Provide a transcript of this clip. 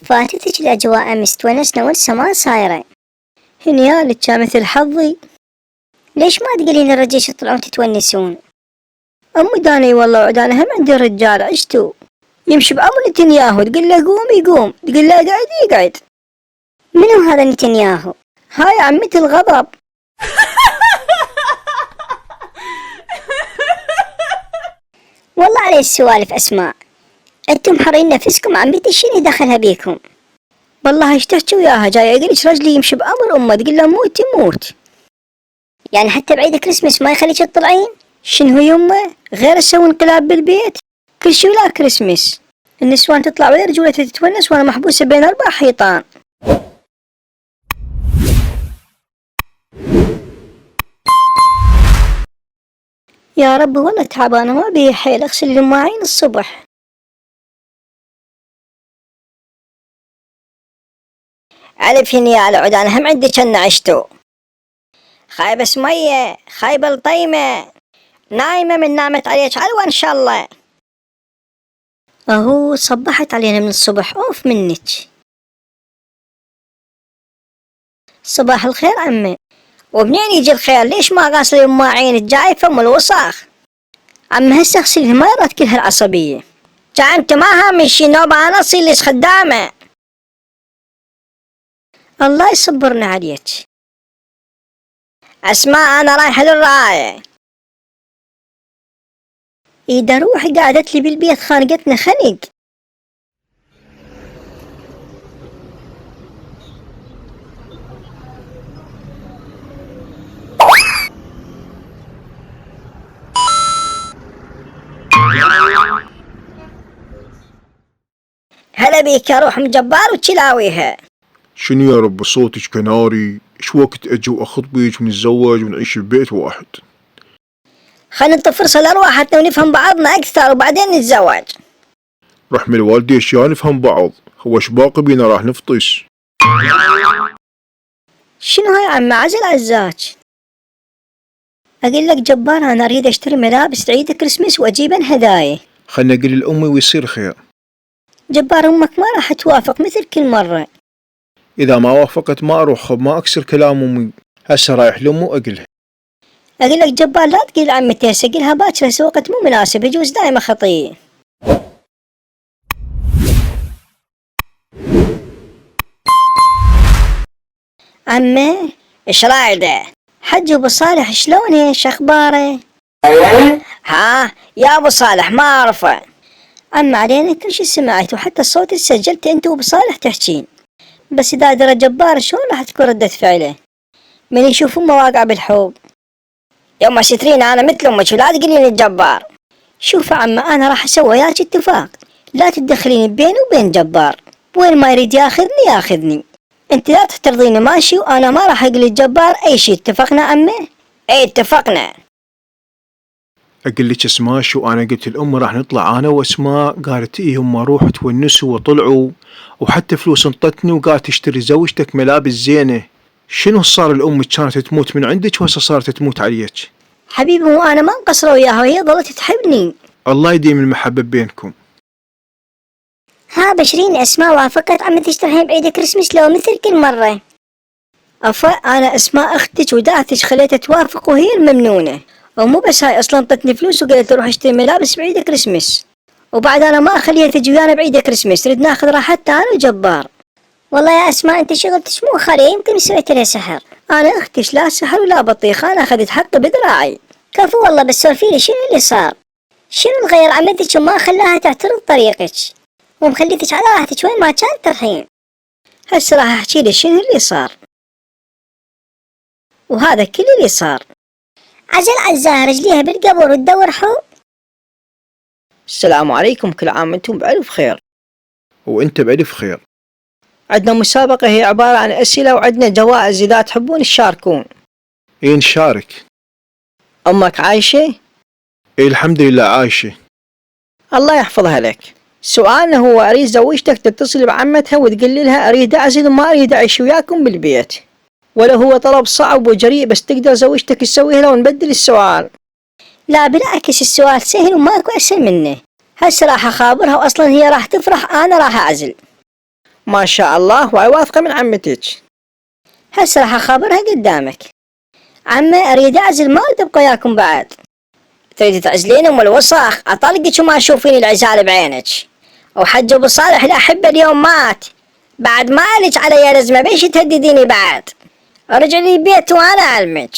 فاتتك الأجواء أمس، تونسنا ولسه ما صايرة. هنيالك كان مثل حظي. ليش ما تقولين للرجال تطلعون تتونسون؟ أمي داني والله عداني هم عندي رجال عشتو يمشي بأمر نتنياهو، تقول له قوم يقوم، تقول له اقعد يقعد. منو هذا نتنياهو؟ هاي عمتي الغضب. والله علي السوالف أسماء، انتم حرين نفسكم، عمتي شنو دخلها بيكم؟ والله ايش تحكي وياها؟ جاي اقولك رجلي يمشي بأمر أمه، تقول له موت يموت. يعني حتى بعيد كريسمس ما يخليك تطلعين؟ شنو يمه؟ غير اسوي انقلاب بالبيت كل شي ولا كريسمس. النسوان تطلع ويا رجولتها تتونس وانا محبوسة بين 4 حيطان. يا رب والله تعبانة ما بي حيل، اغسل المواعين الصبح. ألف هنيال عود أنا هم عندي كنا عشتو. خايبة سمية، خايبة الطيمة، نايمة من نامت عليك علوة إن شاء الله. اهو صبحت علينا من الصبح، اوف منك. صباح الخير عمي. ومنين يجي الخير؟ ليش ما غاسلي المواعين الجايفة من الوساخ؟ عمي هسه اغسلها ما يرات كل هالعصبية. انت ما هامي شي نوبة أنا أصير ليش خدامة. الله يصبرنا عليك. أسماء أنا رايحة للرعاية. إذا روحي قعدت لي بالبيت خانقتنا خنق. هلا بيك يا روح مجبار وتشلاويها. شنو يا رب صوتك كناري؟ ايش وقت اجي واخطبك ونتزوج ونعيش ببيت واحد؟ خلينا نعطي فرصة لأرواحنا ونفهم بعضنا أكثر وبعدين نتزوج. رحم الوالدي اشياء نفهم بعض، هو ايش باقي بينا راح نفطس. شنو هاي عم عزل عزاك؟ اقول لك جبار انا اريد اشتري ملابس عيد كريسمس واجيبن هدايا. خلنا اقول لامي ويصير خير. جبار امك ما راح توافق مثل كل مرة. اذا ما وافقت ما اروح، ما اكسر كلام امي. هسه رايح لامي واقلها. اقول لك جبار لا تقول لعمتي هسه، قلها باكر هسه وقت مو مناسب، يجوز دايما خطية. عمي ايش رايده؟ حج ابو صالح شلونه؟ شخباره؟ ها يا ابو صالح ما اعرفه. عم علينا كل شي سمعت، وحتى الصوت اللي سجلت انت وابو صالح تحجين، بس اذا درى جبار شلون راح تكون ردة فعله من يشوف امه واقعة بالحوض؟ يما سترين انا مثل امك ولا تقولين الجبار. شوف عمه انا راح اسوي وياك اتفاق، لا تتدخلين بيني وبين جبار، وين ما يريد ياخذني ياخذني، انت لا تحترضيني ماشي، وانا ما راح اقول للجبار اي شي. اتفقنا عمي؟ ايه اتفقنا. اقول لك اسماء شو انا قلت الام راح نطلع انا واسماء، قالت ايه هم روحوا تونسوا وطلعوا، وحتى فلوس انطتني وقالت اشتري زوجتك ملابس زينه. شنو صار الام كانت تموت من عندك وهسه صارت تموت عليك؟ حبيبي مو انا ما مقصره وياها وهي ظلت تحبني. الله يديم المحبه بينكم. ها بشرين اسماء وافقت عمتي تروحين بعيد كريسمس لو مثل كل مرة؟ افا انا اسماء اختك ودعتك خليتها توافق وهي الممنونة، ومو بس هاي اصلا طتني فلوس وقالت روح اشتري ملابس بعيد كريسمس، وبعد انا ما اخليها تجي ويانا بعيد كريسمس، نريد ناخذ راحتها انا وجبار. والله يا اسماء انت شغلتش مو خالية، يمكن سويت لها سحر. انا اختش لا سحر ولا بطيخ، انا اخذت حقي بدراعي. كفو والله، بس سولفيلي شنو اللي صار؟ شنو الغير عمتك وما خلاها تعترض طريقك ومخليتك على راحتك وين ما كانت تروحين؟ هسه راح احكي لك شنو اللي صار، وهذا كل اللي صار. عزل عزاها رجليها بالقبر وتدور حب. السلام عليكم، كل عام وانتم بألف خير. وانت بألف خير. عندنا مسابقة هي عبارة عن أسئلة وعندنا جوائز إذا تحبون تشاركون. ايه نشارك. أمك عايشة؟ ايه الحمد لله عايشة. الله يحفظها لك. سؤالنا هو أريد زوجتك تتصل بعمتها وتقول لها أريد أعزل وما أريد أعيش وياكم بالبيت، ولا هو طلب صعب وجريء بس تقدر زوجتك تسويه لو نبدل السؤال؟ لا بالعكس السؤال سهل وماكو أسهل منه. هسه راح أخابرها وأصلا هي راح تفرح، أنا راح أعزل. ما شاء الله، وهاي واثقة من عمتك. هسه راح اخابرها قدامك. عمي اريد اعزل، ما اريد ابقى وياكم بعد. تريد تعزلين ام الوسخ؟ اطلقك وما تشوفين العزال بعينك. وحج ابو صالح الاحبه اليوم مات، بعد ما لك علي لزمه، بيش تهدديني بعد؟ ارجع لي البيت وانا اعلمك.